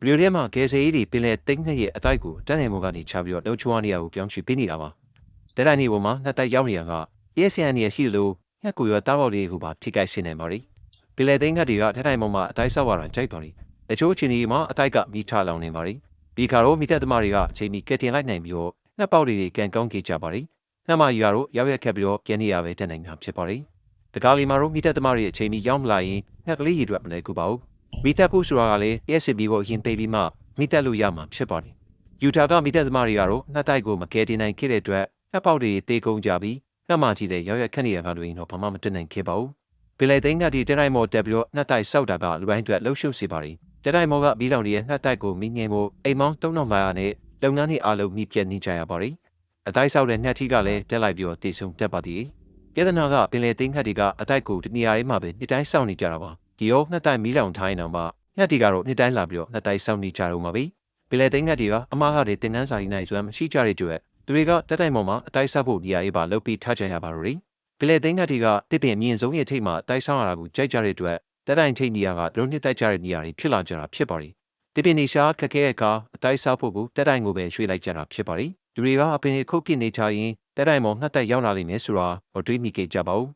ဘယ်လိုလဲမှာကယ်ဆယ်ရေးတွေပင်လယ်သိမ်းတဲ့ရဲ့အတိုက်ကိုတန်းနေမှုကနေချပြီးတော့လှုပ်ချွားနေရကိုပြောင်းချပေးနေတာပါတဲ့တိုင်းနေပေါ်မှာနှစ်တိုက်ရောက်နေရကရဲဆန်နေရရှိလို့ညက်ကိုရတားပေါက်လေးကိုပါထိခိုက်စေနိုင်ပါလိပင်လယ်သိမ်းကတွေကတဲ့တိုင်းပေါ်မှာအတိုက်ဆောက်ရတာကြိုက်ပါလိတချို့ချင်းဒီမှာအတိုက်ကမိထားလောင်နေပါလိဒီခါတော့မိသက်သမားတွေကအချိန်မီကက်တင်လိုက်နိုင်ပြီးတော့နှစ်ပေါက်တွေကန်ကောင်းကြကြပါလိနှစ်မယူရတော့ရောက်ရက်ခက်ပြီးတော့ပြန်နေရပဲတက်နိုင်မှာဖြစ်ပါလိတကားလီမှာတော့မိသက်သမားတွေအချိန်မီရောက်မလာရင်ငှက်ကလေးရည်ရွက်မလဲကူပါဘူးမိသက်ဖို့ဆိုတာကလည်း SCB ကိုအရင်ပေးပြီးမှမိသက်လို့ရမှာဖြစ်ပါတယ်ယူတာကမိသက်သမားတွေကတော့နှစ်တိုက်ကိုမကယ်တင်နိုင်ခဲ့တဲ့အတွက်နှစ်ပေါက်တွေတေကုန်ကြပြီးနှစ်မကြီးတဲ့ရောက်ရက်ခက်နေရကတွေတော့ဘာမှမတက်နိုင်ခဲ့ပါဘူးပင်လယ်သိန်းကတည်းကတိုင်းမော်တက်ပြီးတော့နှစ်တိုက်ဆောက်တာကလူတိုင်းအတွက်လှုပ်ရှုပ်စေပါတယ်တိုင်းမော်ကဘီလောင်တွေရဲ့နှစ်တိုက်ကိုမိငိမ့်ဖို့အိမ်မောင်း3500နဲ့လုပ်ငန်းတွေအားလုံးမိပြတ်နေကြရပါတယ်အတိုက်ဆောက်တဲ့နှစ်ထီကလည်းတက်လိုက်ပြီးတော့တည်ဆုံတက်ပါသည်ပြဿနာကပင်လယ်သိန်းခတ်တွေကအတိုက်ကိုတနေရာလေးမှာပဲနှစ်တိုင်းစောင့်နေကြတာပါဒီရောနှစ်တိုက်မီးလောင်ထိုင်းအောင်ပါညက်တီကတော့နှစ်တိုင်းလာပြီးတော့နှစ်တိုင်းစောင့်နေကြတော့မှာပဲပင်လယ်သိန်းခတ်တွေကအမားကတွေတင်နန်းစာရင်းနိုင်စွမ်းမရှိကြတဲ့ကြွယ်သူတွေကတက်တိုင်ပေါ်မှာအတိုက်ဆောက်ဖို့နေရာရေးပါလုပ်ပြီးထားကြရပါတော့တယ်ပင်လယ်သိန်းခတ်တွေကတစ်ပင်အမြင့်ဆုံးရဲ့ထိပ်မှာအတိုက်ဆောက်ရတာကိုကြိုက်ကြတဲ့အတွက်တက်တိုင်ထိပ်နေရာကသူတို့နှစ်တိုက်ကြတဲ့နေရာတွေဖြစ်လာကြတာဖြစ်ပါတယ်တစ်ပင်နေရှာခက်ခဲတဲ့အခါအတိုက်ဆောက်ဖို့ကိုတက်တိုင်ကိုပဲရွှေ့လိုက်ကြတာဖြစ်ပါတယ်လူတွေကအပင်ခုတ်ပြစ်နေကြရင်တက်တိုင်ပေါ်နှစ်တိုက်ရောက်လာလိမ့်မယ်ဆိုတာမတွေးမိခဲ့ကြပါဘူး